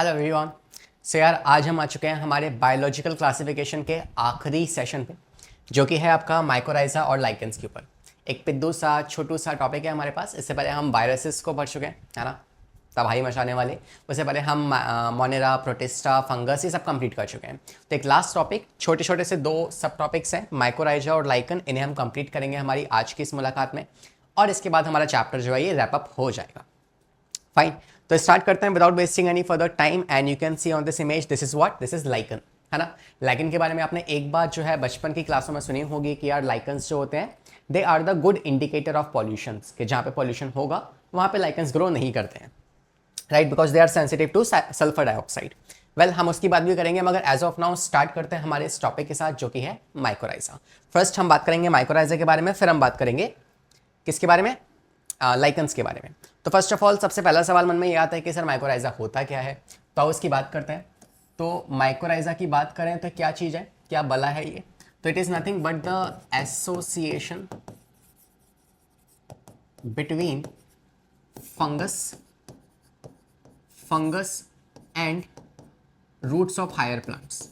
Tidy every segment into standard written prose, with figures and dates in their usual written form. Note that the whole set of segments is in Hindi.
Hello everyone. सो यार आज हम आ चुके हैं हमारे बायोलॉजिकल क्लासिफिकेशन के आखिरी सेशन पे, जो कि है आपका माइकोराइजा और लाइकेंस के ऊपर। एक पिद्दू सा छोटू सा टॉपिक है हमारे पास। इससे पहले हम वायरसेस को पढ़ चुके हैं, है ना, तबाही मचाने वाले। उससे पहले हम मोनेरा, प्रोटिस्टा, फंगस ये सब कंप्लीट कर चुके हैं। तो एक लास्ट टॉपिक, छोटे छोटे से दो सब टॉपिक्स हैं, माइकोराइजा और लाइकन। इन्हें हम कंप्लीट करेंगे हमारी आज की इस मुलाकात में, और इसके बाद हमारा चैप्टर जो है ये रैप अप हो जाएगा। फाइन, तो स्टार्ट करते हैं without wasting any further time. And you can see on this image, this is what, this is lichen, है ना। लाइकन के बारे में आपने एक बात जो है बचपन की क्लासों में सुनी होगी कि यार लाइकन्स जो होते हैं they are the good indicator of pollution, कि जहाँ पे पॉल्यूशन होगा वहाँ पे लाइकन्स ग्रो नहीं करते हैं, right, because they are sensitive to sulphur dioxide. Well, हम उसकी बात भी करेंगे, मगर एज ऑफ नाउ स्टार्ट करते हैं हमारे इस टॉपिक के साथ जो कि है माइकोराइजा। फर्स्ट हम बात करेंगे माइकोराइजा के बारे में, फिर हम बात करेंगे किसके बारे में, लाइकन्स के बारे में। तो फर्स्ट ऑफ ऑल सबसे पहला सवाल मन में ये आता है कि सर माइकोराइजा होता क्या है, तो उसकी बात करते हैं। तो माइकोराइजा की बात करें तो क्या चीज़ है, क्या बला है ये, तो it is nothing but the association between fungus and roots of higher plants,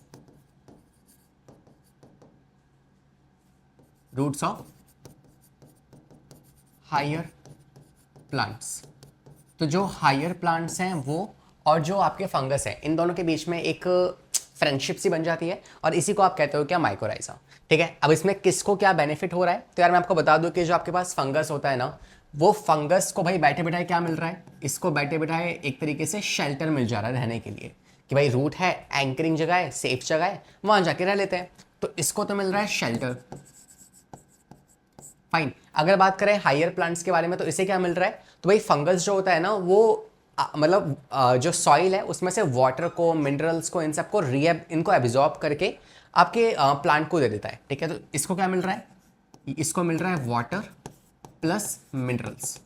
roots of higher plants. तो जो हायर प्लांट्स हैं वो और जो आपके फंगस है, इन दोनों के बीच में एक फ्रेंडशिप सी बन जाती है, और इसी को आप कहते हो क्या, माइकोराइजा। ठीक है, अब इसमें किसको क्या बेनिफिट हो रहा है, तो यार मैं आपको बता दूं कि जो आपके पास फंगस होता है ना, वो फंगस को भाई बैठे बैठाए क्या मिल रहा है, इसको बैठे बैठाए एक तरीके से शेल्टर मिल जा रहा है रहने के लिए, कि भाई रूट है, एंकरिंग जगह है, सेफ जगह है, वहां जाके रह लेते हैं। तो इसको तो मिल रहा है शेल्टर। फाइन, अगर बात करें हायर प्लांट्स के बारे में तो इसे क्या मिल रहा है, तो भाई फंगस जो होता है ना वो मतलब जो सॉइल है उसमें से वाटर को, मिनरल्स को, इन सबको इनको एब्जॉर्ब करके आपके प्लांट को दे देता है। ठीक है, तो इसको क्या मिल रहा है, इसको मिल रहा है वाटर प्लस मिनरल्स।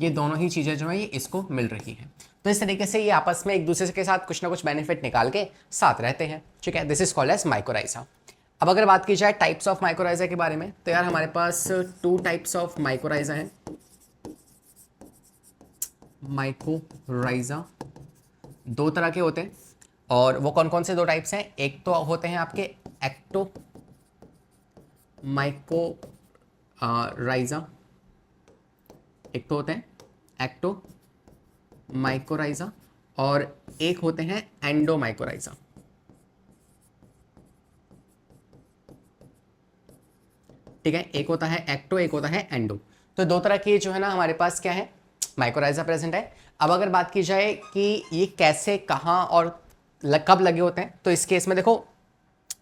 ये दोनों ही चीज़ें जो है ये इसको मिल रही हैं। तो इस तरीके से ये आपस में एक दूसरे के साथ कुछ ना कुछ बेनिफिट निकाल के साथ रहते हैं। ठीक है, this is called as mycorrhiza. अब अगर बात की जाए टाइप्स ऑफ माइकोराइजा के बारे में, तो यार हमारे पास टू टाइप्स ऑफ माइकोराइजा हैं। माइकोराइजा दो तरह के होते हैं, और वो कौन कौन से दो टाइप्स हैं, एक तो होते हैं आपके एक्टो माइकोराइजा, एक तो होते हैं एक्टो माइकोराइजा, और एक होते हैं एंडो माइकोराइजा। ठीक है, एक होता है एक्टो, एक होता है एंडो। तो दो तरह की जो है ना हमारे पास क्या है, माइकोराइजा प्रेजेंट है। अब अगर बात की जाए कि ये कैसे, कहाँ और कब लगे होते हैं, तो इस केस में देखो,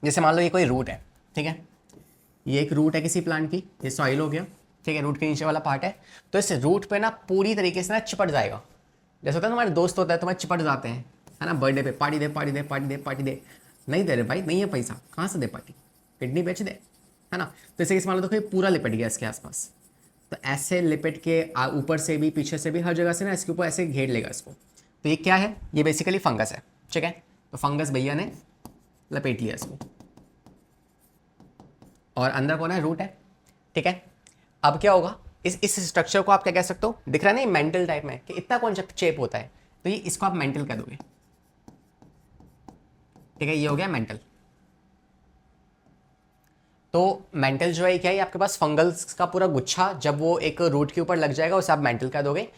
जैसे मान लो ये कोई रूट है, ठीक है, ये एक रूट है किसी प्लांट की, ये सॉइल हो गया, ठीक है, रूट के नीचे वाला पार्ट है। तो इस रूट पे ना पूरी तरीके से ना चिपट जाएगा। जैसे होता है तुम्हारे दोस्त होता है, तुम्हारे चिपट जाते हैं, है ना, बर्थडे पे पार्टी दे पार्टी दे पार्टी दे पार्टी दे, नहीं दे रहे भाई, नहीं है पैसा, कहाँ से दे पार्टी, किडनी बेच दे, है ना। तो इसे मान लो तो पूरा लिपट गया इसके आसपास, तो ऐसे लिपट के ऊपर से भी पीछे से भी हर जगह से ना इसके ऊपर ऐसे घेर लेगा इसको। तो ये क्या है, ये बेसिकली फंगस है। ठीक है, तो फंगस भैया ने लपेट लिया इसको, और अंदर कौन है, रूट है। ठीक है, अब क्या होगा, इस स्ट्रक्चर को आप क्या कह सकते हो, दिख रहा है ना मेंटल टाइप में, कि इतना कौन शेप होता है, तो ये इसको आप मेंटल कह दोगे। ठीक है, ये हो गया मेंटल। तो मेंटल जो है क्या है, आपके पास फंगल्स का पूरा गुच्छा जब वो एक रूट के ऊपर लग जाएगा उसे आप मेंटल कह दोगे।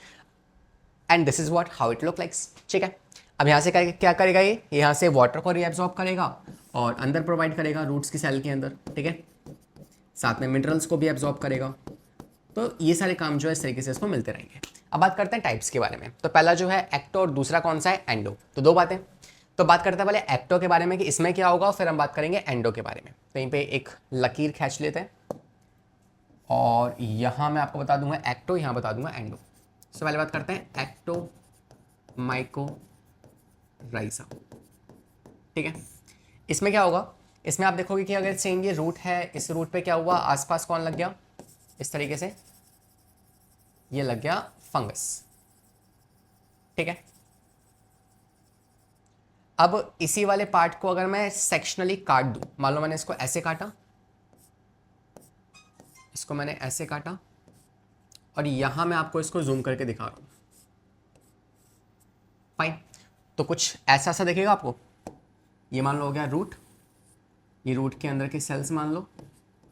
And this is what how it look likes. ठीक है, अब यहाँ से क्या करेगा, ये यहाँ से वाटर को रीअब्सॉर्ब करेगा और अंदर प्रोवाइड करेगा रूट्स की सेल के अंदर। ठीक है, साथ में मिनरल्स को भी एब्जॉर्ब करेगा। तो ये सारे काम जो है इस तरीके से इसको मिलते रहेंगे। अब बात करते हैं टाइप्स के बारे में। तो पहला जो है एक्टो, और दूसरा कौन सा है, एंडो। तो दो बातें। तो बात करते हैं पहले एक्टो के बारे में कि इसमें क्या होगा, और फिर हम बात करेंगे एंडो के बारे में। तो यहीं पे एक लकीर खींच लेते हैं, और यहाँ मैं आपको बता दूंगा एक्टो, यहाँ बता दूंगा एंडो। सबसे पहले बात करते हैं एक्टो माइकोराइजा। ठीक है, इसमें क्या होगा, इसमें आप देखोगे कि अगर सेम ये रूट है, इस रूट पे क्या हुआ, आसपास कौन लग गया, इस तरीके से ये लग गया फंगस। ठीक है, अब इसी वाले पार्ट को अगर मैं सेक्शनली काट दूं, मान लो मैंने इसको ऐसे काटा, इसको मैंने ऐसे काटा, और यहां मैं आपको इसको जूम करके दिखा रहा हूं। फाइन, तो कुछ ऐसा ऐसा दिखेगा आपको। ये मान लो हो गया रूट, ये रूट के अंदर के सेल्स मान लो,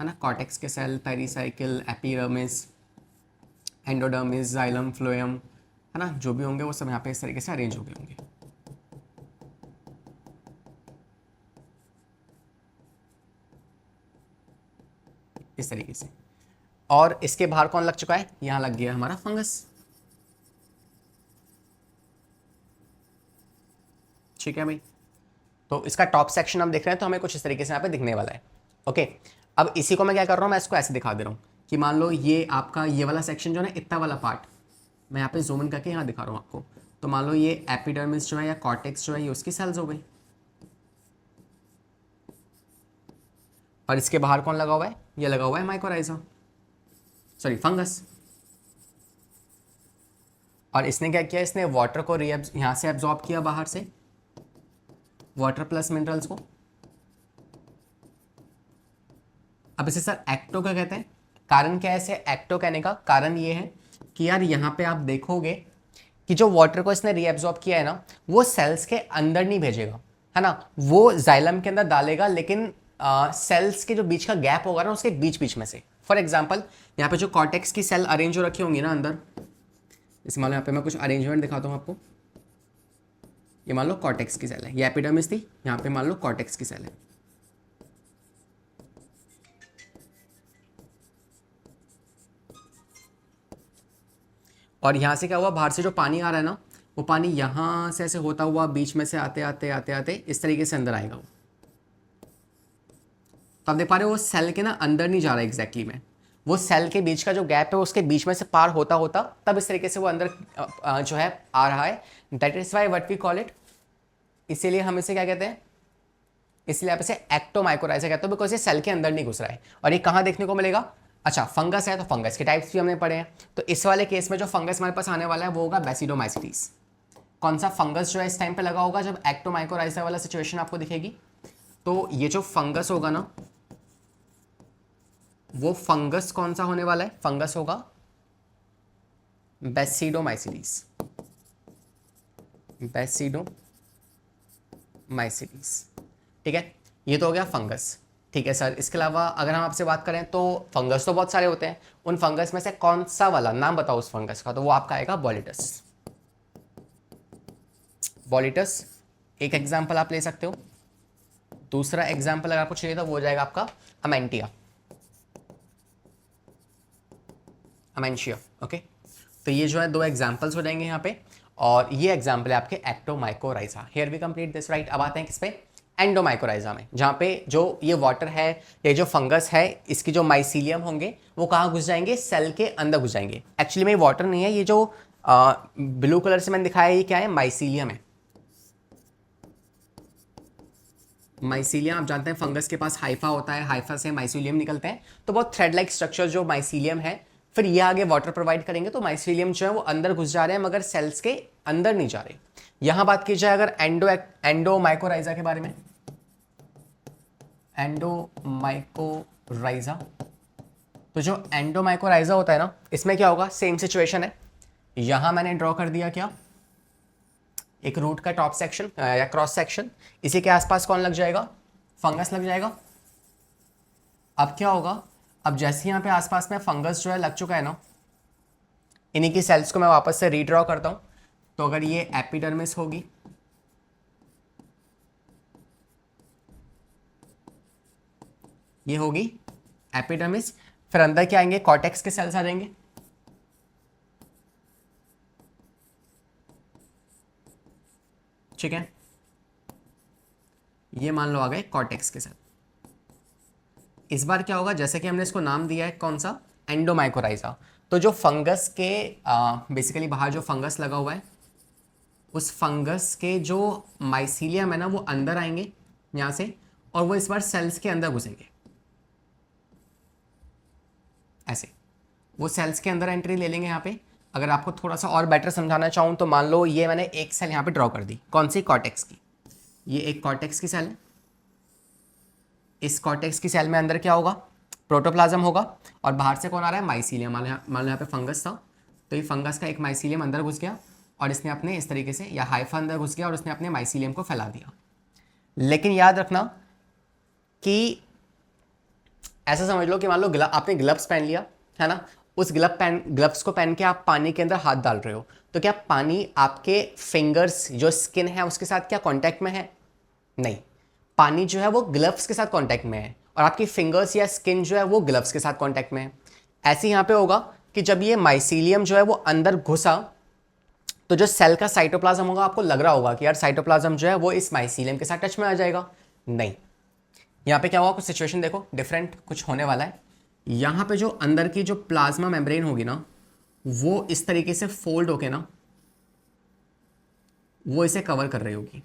है ना, कॉर्टेक्स के cell, pericycle, epidermis, endodermis, xylem, phloem, है ना, जो भी होंगे वो सब यहाँ पे इस तरीके से अरेंज हो गए होंगे। इस तरीके से। और इसके बाहर कौन लग चुका है, यहाँ लग गया हमारा फंगस। ठीक है भाई, तो इसका टॉप सेक्शन हम देख रहे हैं तो हमें कुछ इस तरीके से यहाँ पे दिखने वाला है। ओके, अब इसी को मैं क्या कर रहा हूँ, मैं इसको ऐसे दिखा दे रहा हूँ कि मान लो ये आपका ये वाला सेक्शन जो है ना, इतना वाला पार्ट मैं यहाँ पे जूम इन करके यहाँ दिखा रहा हूँ आपको। तो मान लो ये एपिडर्मिस जो है या कॉर्टेक्स जो है ये उसकी सेल्स हो गई, और इसके बाहर कौन लगा हुआ है, ये लगा हुआ है माइकोराइजा, सॉरी फंगस। और इसने क्या किया, इसने वाटर को यहाँ से एब्जॉर्ब किया बाहर से, वाटर प्लस मिनरल्स को। अब इसे सर एक्टो क्या कहते हैं, कारण क्या है इसे एक्टो कहने का, कारण ये है कि यार यहाँ पे आप देखोगे कि जो वाटर को इसने रीएब्जॉर्ब किया है ना, वो सेल्स के अंदर नहीं भेजेगा, है ना, वो जाइलम के अंदर डालेगा, लेकिन सेल्स के जो बीच का गैप होगा ना, उसके बीच बीच में से। फॉर एग्जाम्पल यहाँ पे जो कॉर्टेक्स की सेल अरेंज हो रखी होंगी ना अंदर, इस मान लो यहाँ पे मैं कुछ अरेंजमेंट दिखाता हूँ आपको। ये मान लो कॉर्टेक्स की सेल है, ये एपिडर्मिस थी, यहाँ पे मान लो कॉर्टेक्स की सेल है। और यहाँ से क्या हुआ, बाहर से जो पानी आ रहा है ना, वो पानी यहाँ से ऐसे होता हुआ बीच में से आते आते आते आते इस तरीके से अंदर आएगा वो। तो आप देख पा रहे हो वो सेल के ना अंदर नहीं जा रहा है एग्जैक्टली में, वो सेल के बीच का जो गैप है उसके बीच में से पार होता होता तब इस तरीके से वो अंदर जो है आ रहा है। That is why what we call it, इसीलिए हम इसे क्या कहते हैं, इसलिए आप इसे एक्टोमाइकोराइजा कहते हो, बिकॉज ये सेल के अंदर नहीं घुस रहा है। और ये कहाँ देखने को मिलेगा, अच्छा फंगस है तो फंगस के टाइप्स भी हमने पढ़े हैं। तो इस वाले केस में जो फंगस हमारे पास आने वाला है वो होगा बेसिडोमाइसिटीज। कौन सा फंगस जो है इस टाइम पे लगा होगा जब एक्टोमाइकोराइजा वाला सिचुएशन आपको दिखेगी, तो ये जो फंगस होगा ना, वो फंगस कौन सा होने वाला है, फंगस होगा बेसिडोमाइसिटीज, बेसिडोमाइसिटीज। ठीक है, ये तो हो गया फंगस। ठीक है सर, इसके अलावा अगर हम आपसे बात करें तो फंगस तो बहुत सारे होते हैं, उन फंगस में से कौन सा वाला नाम बताओ उस फंगस का, तो वो आपका आएगा बॉलिटस। बॉलिटस एक एग्जाम्पल आप ले सकते हो। दूसरा एग्जाम्पल अगर आपको चाहिए तो वो हो जाएगा आपका अमेंटिया, अमेंशिया। ओके, तो ये जो है दो एग्जाम्पल्स हो जाएंगे यहाँ पे, और ये एग्जाम्पल है आपके ectomycorrhiza. Here we complete this right. अब आते हैं किस पे, एंडोमाइकोराइजा में, जहाँ पे जो ये वाटर है, ये जो फंगस है, इसकी जो माइसीलियम होंगे वो कहाँ घुस जाएंगे, सेल के अंदर घुस जाएंगे। एक्चुअली में ये वाटर नहीं है, ये जो ब्लू कलर से मैंने दिखाया है ये क्या है, माइसीलियम है। माइसीलियम आप जानते हैं फंगस के पास हाइफा होता है, हाइफा से माइसीलियम निकलते हैं, तो बहुत थ्रेड लाइक स्ट्रक्चर जो माइसीलियम है, फिर ये आगे वाटर प्रोवाइड करेंगे, तो माइसीलियम जो है वो अंदर घुस जा रहे हैं मगर सेल्स के अंदर नहीं जा रहे। यहां बात की जाए अगर एंडोमाइकोराइजा के बारे में, एंडोमाइकोराइजा, तो जो एंडोमाइकोराइजा होता है ना, इसमें क्या होगा, सेम सिचुएशन है। यहां मैंने ड्रॉ कर दिया क्या, एक रूट का टॉप सेक्शन या क्रॉस सेक्शन, इसी के आसपास कौन लग जाएगा, फंगस लग जाएगा। अब क्या होगा, अब जैसे यहाँ पे आसपास में फंगस जो है लग चुका है ना, इन्हीं की सेल्स को मैं वापस से रीड्रॉ करता हूं। तो अगर ये एपिडर्मिस होगी, ये होगी एपिडर्मिस, फिर अंदर क्या आएंगे, कॉर्टेक्स के सेल्स आ जाएंगे। ठीक है, ये मान लो आ गए कॉर्टेक्स के सेल। इस बार क्या होगा, जैसे कि हमने इसको नाम दिया है कौन सा, एंडोमाइकोराइजा, तो जो फंगस के बेसिकली बाहर जो फंगस लगा हुआ है, उस फंगस के जो माइसीलियम है ना वो अंदर आएंगे यहाँ से, और वो इस बार सेल्स के अंदर घुसेंगे ऐसे, वो सेल्स के अंदर एंट्री ले लेंगे यहाँ पे। अगर आपको थोड़ा सा और बेटर समझाना चाहूँ तो मान लो ये मैंने एक सेल यहाँ पे ड्रॉ कर दी, कौन सी, कॉर्टेक्स की। ये एक कॉर्टेक्स की सेल है, इस कॉर्टेक्स की सेल में अंदर क्या होगा, प्रोटोप्लाज्म होगा, और बाहर से कौन आ रहा है, माइसीलियम। मान लो यहाँ पे फंगस था, तो ये फंगस का एक माइसीलियम अंदर घुस गया, और इसने अपने इस तरीके से या हाइफा अंदर घुस गया और उसने अपने माइसीलियम को फैला दिया। लेकिन याद रखना कि ऐसा समझ लो कि मान लो आपने ग्लव्स पहन लिया है ना, उस ग्लव्स को पहन के आप पानी के अंदर हाथ डाल रहे हो, तो क्या पानी आपके फिंगर्स जो स्किन है उसके साथ क्या कांटेक्ट में है? नहीं, पानी जो है वो ग्लव्स के साथ कांटेक्ट में है और आपकी फिंगर्स या स्किन जो है वो ग्लव्स के साथ कांटेक्ट में है। ऐसे यहाँ पे होगा कि जब ये माइसीलियम जो है वो अंदर घुसा तो जो सेल का साइटोप्लाज्म होगा, आपको लग रहा होगा कि यार साइटोप्लाज्म जो है वो इस माइसीलियम के साथ टच में आ जाएगा। नहीं, यहाँ पे क्या होगा, कुछ सिचुएशन देखो डिफरेंट कुछ होने वाला है। यहाँ पे जो अंदर की जो प्लाज्मा मेम्ब्रेन होगी ना, वो इस तरीके से फोल्ड होके ना वो इसे कवर कर रही होगी।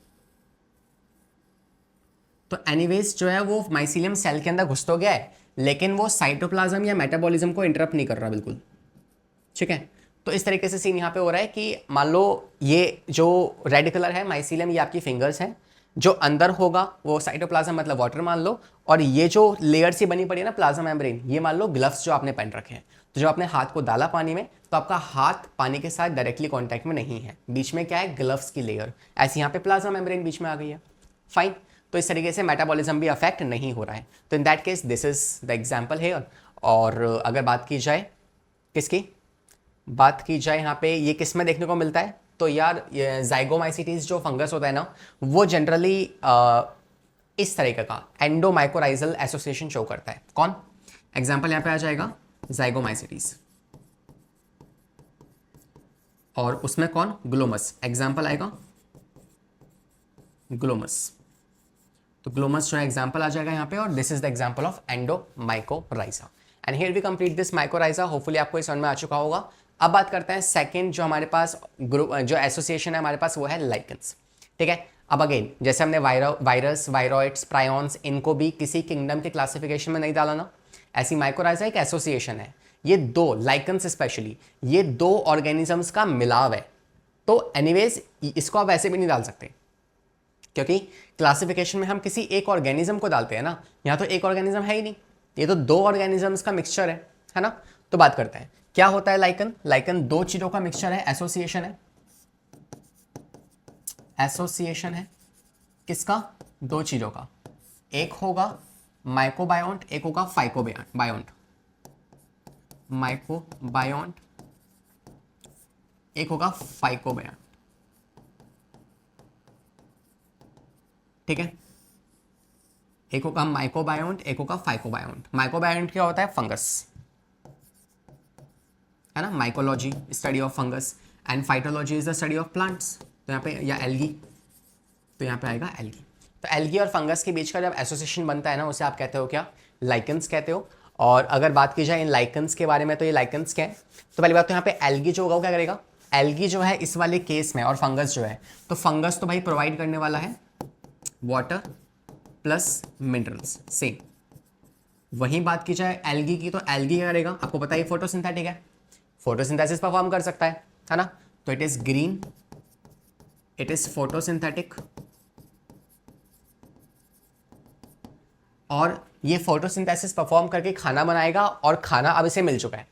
तो एनीवेज जो है वो माइसीलियम सेल के अंदर घुस तो गया है, लेकिन वो साइटोप्लाज्म या मेटाबॉलिज्म को इंटरप्ट नहीं कर रहा बिल्कुल। ठीक है, तो इस तरीके से सीन यहाँ पे हो रहा है कि मान लो ये जो रेड कलर है माइसीलियम, ये आपकी फिंगर्स हैं, जो अंदर होगा वो साइटोप्लाज्म मतलब वाटर मान लो, और ये जो लेयर सी बनी पड़ी है ना प्लाज्मा मेम्ब्रेन, ये मान लो ग्लव्स जो आपने पहन रखे हैं। तो जब आपने हाथ को डाला पानी में तो आपका हाथ पानी के साथ डायरेक्टली कॉन्टैक्ट में नहीं है, बीच में क्या है, ग्लव्स की लेयर। ऐसे यहाँ पे प्लाज्मा मेम्ब्रेन बीच में आ गई है। फाइन, तो इस तरीके से मेटाबॉलिज्म भी अफेक्ट नहीं हो रहा है। तो in that case this is the example hair. और अगर बात की जाए किसकी, बात की जाए यहाँ पे ये किस में देखने को मिलता है, तो यार जाइगोमाइसिटीज जो फंगस होता है ना, वो जनरली इस तरीके का एंडोमाइकोराइजल एसोसिएशन शो करता है। कौन? एग्जाम्पल यहाँ पे आ जाएगा जाइगोमाइसिटीज, और उसमें कौन? ग्लोमस। एग्जाम्पल आएगा ग्लोमस, तो ग्लोमस जो है एग्जाम्पल आ जाएगा यहाँ पे, और this is the example of endomycorrhiza. And here we complete this mycorrhiza. Hopefully आपको ये समझ में आ चुका होगा। अब बात करते हैं सेकंड जो हमारे पास ग्रुप जो एसोसिएशन है हमारे पास, वो है लाइकेंस। ठीक है, अब अगेन जैसे हमने वायरस, वायरॉइड्स, प्रायोन्स, इनको भी किसी किंगडम के क्लासिफिकेशन में नहीं डाला ना, ऐसी माइकोराइजा एक एसोसिएशन है। ये दो लाइकेंस स्पेशली, ये दो ऑर्गेनिजम्स का मिलाव है। तो एनीवेज इसको आप ऐसे भी नहीं डाल सकते, क्योंकि क्लासिफिकेशन में हम किसी एक ऑर्गेनिज्म को डालते हैं ना, यहाँ तो एक ऑर्गेनिज्म है ही नहीं, ये तो दो ऑर्गेनिजम्स का मिक्सचर है ना। तो बात करते हैं क्या होता है लाइकन। लाइकन दो चीजों का मिक्सचर है, एसोसिएशन है। एसोसिएशन है किसका? दो चीजों का, एक होगा माइकोबायोन्ट, एक होगा फाइकोबायोन्ट। माइकोबायोन्ट, एक होगा फाइकोबायोन्ट। ठीक है, एक होगा माइकोबायोन्ट, एक होगा फाइकोबायोन्ट। माइकोबायोन्ट क्या होता है? फंगस, है ना, mycology study of fungus, and phytology is the study of plants. तो यहाँ पे या एल्गी, तो यहाँ पे आएगा एल्गी। तो एल्गी और फंगस के बीच का जब एसोसिएशन बनता है ना, उसे आप कहते हो क्या? लाइकेंस कहते हो। और अगर बात की जाए इन लाइकेंस के बारे में, तो ये लाइकेंस क्या है? तो पहली बात तो यहाँ पे एल्गी जो होगा वो क्या करेगा? एल्गी जो है इस वाले केस में, और फंगस जो है, तो फंगस तो भाई प्रोवाइड करने वाला है वाटर प्लस मिनरल्स, सेम। वहीं बात की जाए एल्गी की, तो एल्गी क्या करेगा? आपको पता है फोटोसिंथेटिक है, फोटोसिंथेसिस परफॉर्म कर सकता है ना। तो it is green, it is photosynthetic, और ये फोटोसिंथेसिस परफॉर्म करके खाना बनाएगा, और खाना अब इसे मिल चुका है।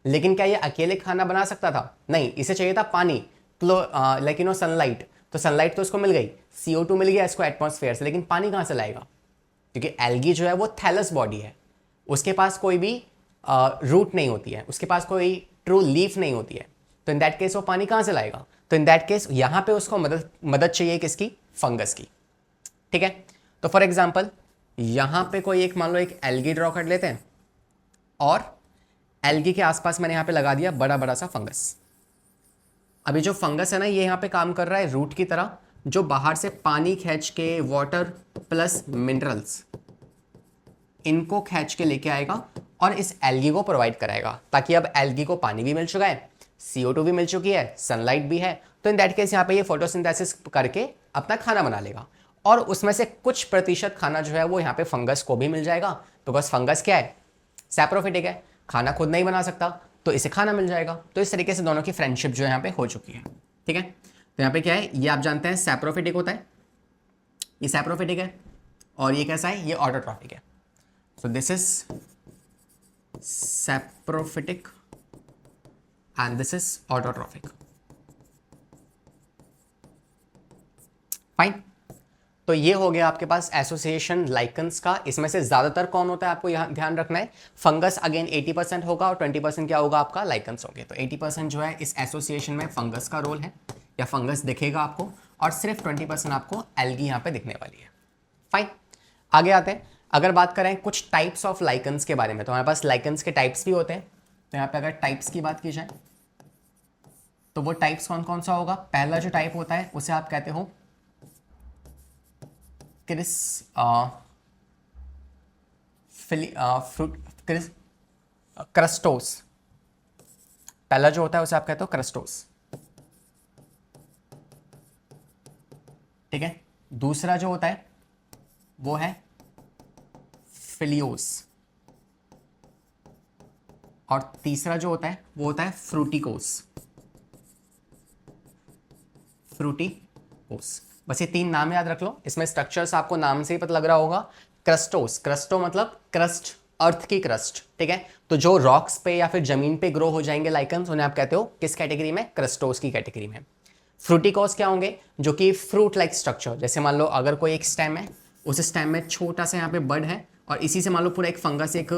लेकिन क्या ये अकेले खाना बना सकता था? नहीं, इसे चाहिए था पानी, लेकिन सनलाइट। तो सनलाइट तो इसको मिल गई, CO2 मिल गया इसको एटमॉस्फेयर से, लेकिन पानी कहाँ से लाएगा? क्योंकि एल्गी जो है वो थैलस बॉडी है, उसके पास कोई भी रूट नहीं होती है, उसके पास कोई ट्रू लीफ नहीं होती है। तो इन दैट केस वो पानी कहाँ से लाएगा? तो इन दैट केस यहाँ पे उसको मदद चाहिए किसकी? फंगस की। ठीक है, तो फॉर एग्जाम्पल यहाँ पे कोई एक मान लो एक एल्गी ड्रॉ कर लेते हैं, और एल्गी के आसपास मैंने यहाँ पे लगा दिया बड़ा बड़ा सा फंगस। अभी जो फंगस है ना, ये यहाँ पे काम कर रहा है रूट की तरह, जो बाहर से पानी खींच के वाटर प्लस मिनरल्स इनको खींच के लेके आएगा और इस एल्गी को प्रोवाइड कराएगा, ताकि अब एल्गी को पानी भी मिल चुका है, CO2 भी मिल चुकी है, सनलाइट भी है। तो इन दैट केस यहाँ पे ये फोटोसिंथेसिस करके अपना खाना बना लेगा, और उसमें से कुछ प्रतिशत खाना जो है वो यहाँ पे फंगस को भी मिल जाएगा, बिकॉज फंगस क्या है? सैप्रोफिटिक है, खाना खुद नहीं बना सकता, तो इसे खाना मिल जाएगा। तो इस तरीके से दोनों की फ्रेंडशिप जो है यहाँ पे हो चुकी है। ठीक है, तो यहाँ पे क्या है, ये आप जानते हैं सैप्रोफिटिक होता है, ये सैप्रोफिटिक है, और ये कैसा है? ये ऑटोट्रॉफिक है। So this is saprophytic and this is autotrophic. Fine. तो ये हो गया आपके पास एसोसिएशन लाइकन्स का। इसमें से ज़्यादातर कौन होता है आपको यहाँ ध्यान रखना है, फंगस अगेन 80% होगा और 20% क्या होगा आपका लाइकन्स होंगे। तो 80% जो है इस एसोसिएशन में फंगस का रोल है या फंगस दिखेगा आपको, और सिर्फ 20% आपको एल्गी यहाँ पे दिखने वाली है। फाइन, आगे आते हैं। अगर बात करें कुछ टाइप्स ऑफ लाइकन्स के बारे में, तो हमारे पास लाइकन्स के टाइप्स भी होते हैं। तो यहाँ पे अगर टाइप्स की बात की जाए तो वो टाइप्स कौन कौन सा होगा। पहला जो टाइप होता है उसे आप कहते हो क्रस्टोस। पहला जो होता है उसे आप कहते हो क्रस्टोस, ठीक है। दूसरा जो होता है वो है फिलियोस, और तीसरा जो होता है वो होता है फ्रूटिकोस। फ्रूटिकोस, बस ये 3 नाम याद रख लो। इसमें स्ट्रक्चर्स आपको नाम से ही पता लग रहा होगा। क्रस्टोस, क्रस्टो मतलब क्रस्ट, अर्थ की क्रस्ट, ठीक है। तो जो रॉक्स पे या फिर जमीन पे ग्रो हो जाएंगे लाइकन्स, उन्हें आप कहते हो किस कैटेगरी में, क्रस्टोस की कैटेगरी में। फ्रूटिकोस क्या होंगे, जो कि फ्रूट लाइक स्ट्रक्चर, जैसे मान लो अगर कोई एक स्टेम है, उस स्टेम में छोटा सा यहाँ पे बड है और इसी से मान लो पूरा एक फंगस, एक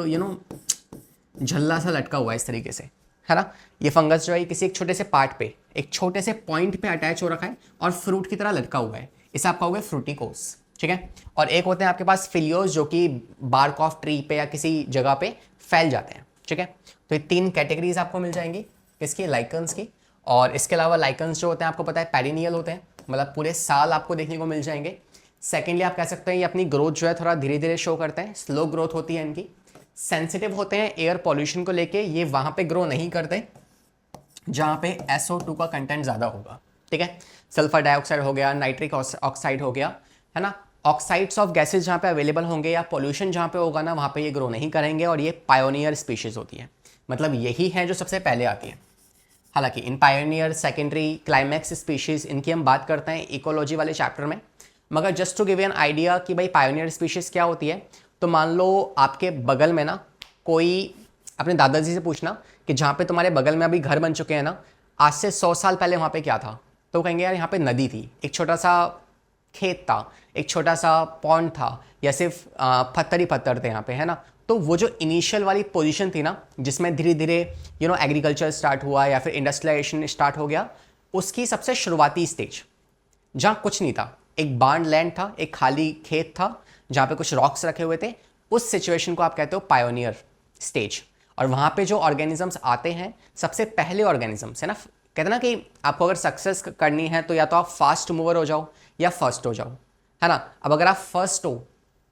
झल्ला सा लटका हुआ है इस तरीके से, है ना। ये फंगस जो है किसी एक छोटे से पार्ट पे, एक छोटे से पॉइंट पे अटैच हो रखा है और फ्रूट की तरह लटका हुआ है, इसे आप कहोगे फ्रूटिकोस, ठीक है। और एक होते हैं आपके पास फिलियोस, जो कि बार्क ऑफ ट्री पे या किसी जगह पे फैल जाते हैं, ठीक है। तो ये 3 कैटेगरीज आपको मिल जाएंगी किसकी, लाइकन्स की। और इसके अलावा लाइकन्स जो होते हैं आपको पता है पेरिनियल होते हैं, मतलब पूरे साल आपको देखने को मिल जाएंगे। सेकेंडली आप कह सकते हैं ये अपनी ग्रोथ जो है थोड़ा धीरे धीरे शो करते हैं, स्लो ग्रोथ होती है इनकी। सेंसिटिव होते हैं एयर पॉल्यूशन को लेके, ये वहां पे ग्रो नहीं करते जहां पे SO2 का कंटेंट ज़्यादा होगा, ठीक है। सल्फर डाइऑक्साइड हो गया, नाइट्रिक ऑक्साइड हो गया, है ना। ऑक्साइड्स ऑफ गैसेज जहाँ पे अवेलेबल होंगे या पॉल्यूशन जहाँ पे होगा ना, वहाँ पे ये ग्रो नहीं करेंगे, और ये पायोनियर स्पीशीज होती है, मतलब यही है जो सबसे पहले आती है। हालांकि इन पायोनियर, सेकेंडरी, क्लाइमैक्स स्पीशीज, इनकी हम बात करते हैं इकोलॉजी वाले चैप्टर में। मगर just to give an idea कि भाई पायोनियर स्पीशीज क्या होती है, तो मान लो आपके बगल में ना कोई, अपने दादाजी से पूछना कि जहाँ पे तुम्हारे बगल में अभी घर बन चुके हैं ना, आज से 100 साल पहले वहाँ पे क्या था, तो कहेंगे यार यहाँ पे नदी थी, एक छोटा सा खेत था, एक छोटा सा पॉन्ड था, या सिर्फ पत्थर ही पत्थर थे यहाँ पे, है ना। तो वो जो इनिशियल वाली पोजीशन थी ना, जिसमें धीरे धीरे एग्रीकल्चर स्टार्ट हुआ या फिर इंडस्ट्रियलाइजेशन स्टार्ट हो गया, उसकी सबसे शुरुआती स्टेज जहाँ कुछ नहीं था, एक बार्न लैंड था, एक खाली खेत था जहाँ पे कुछ रॉक्स रखे हुए थे, उस सिचुएशन को आप कहते हो पायोनियर स्टेज। और वहाँ पे जो ऑर्गेनिजम्स आते हैं, सबसे पहले ऑर्गेनिजम्स, है ना, कहते ना कि आपको अगर सक्सेस करनी है तो या तो आप फास्ट मूवर हो जाओ या फर्स्ट हो जाओ, है ना। अब अगर आप फर्स्ट हो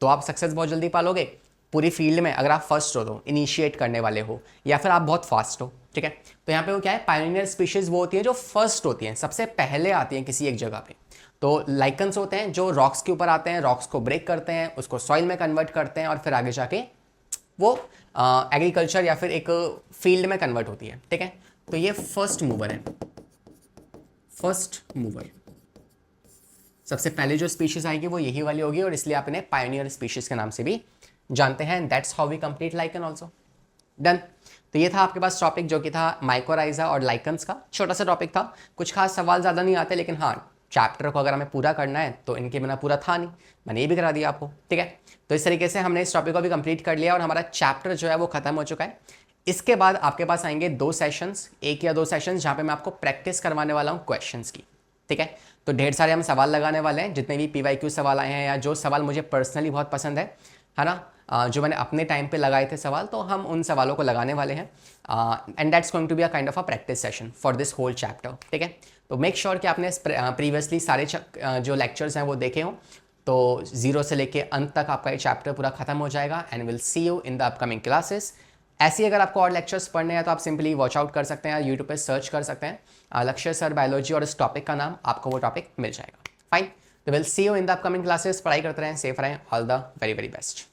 तो आप सक्सेस बहुत जल्दी पालोगे पूरी फील्ड में, अगर आप फर्स्ट हो तो इनिशिएट करने वाले हो, या फिर आप बहुत फास्ट हो, ठीक है। तो यहाँ पे वो क्या है, पायोनियर स्पीशीज वो होती है जो फर्स्ट होती हैं, सबसे पहले आती हैं किसी एक जगह पे। तो लाइकन्स होते हैं जो रॉक्स के ऊपर आते हैं, रॉक्स को ब्रेक करते हैं, उसको सॉइल में कन्वर्ट करते हैं, और फिर आगे जाके वो एग्रीकल्चर या फिर एक फील्ड में कन्वर्ट होती है, ठीक है। तो ये फर्स्ट मूवर है, फर्स्ट मूवर। सबसे पहले जो स्पीशीज आएगी वो यही वाली होगी, और इसलिए आप इन्हें पायोनियर स्पीशीज के नाम से भी जानते हैं। That's how we complete lichen also. Done. तो ये था आपके पास टॉपिक जो कि था माइकोराइजा और लाइकन्स का, छोटा सा टॉपिक था, कुछ खास सवाल ज़्यादा नहीं आते, लेकिन हाँ चैप्टर को अगर हमें पूरा करना है तो इनके बिना पूरा था नहीं, मैंने ये भी करा दिया आपको, ठीक है। तो इस तरीके से हमने इस टॉपिक को भी कंप्लीट कर लिया और हमारा चैप्टर जो है वो खत्म हो चुका है। इसके बाद आपके पास आएंगे 2 सेशंस, 1 या 2 सेशंस, जहाँ पे मैं आपको प्रैक्टिस करवाने वाला हूँ क्वेश्चंस की, ठीक है। तो ढेर सारे हम सवाल लगाने वाले हैं, जितने भी PYQ सवाल आए हैं या जो सवाल मुझे पर्सनली बहुत पसंद है ना, जो मैंने अपने टाइम पे लगाए थे सवाल, तो हम उन सवालों को लगाने वाले हैं। And that's going to be a kind of a practice session for this whole chapter, ठीक है। तो मेक श्योर कि आपने प्रीवियसली सारे जो लेक्चर्स हैं वो देखे हों, तो 0 से लेके अंत तक आपका ये चैप्टर पूरा खत्म हो जाएगा। And will see you in the upcoming classes. ऐसे ही अगर आपको और लेक्चर्स पढ़ने हैं तो आप सिंपली वॉच आउट कर सकते हैं, यूट्यूब पे सर्च कर सकते हैं लक्ष्य सर बायोलॉजी, और इस टॉपिक का नाम आपको वो टॉपिक मिल जाएगा। फाइन, तो will see you in the upcoming classes. पढ़ाई करते रहें, सेफ रहें, all the very very best.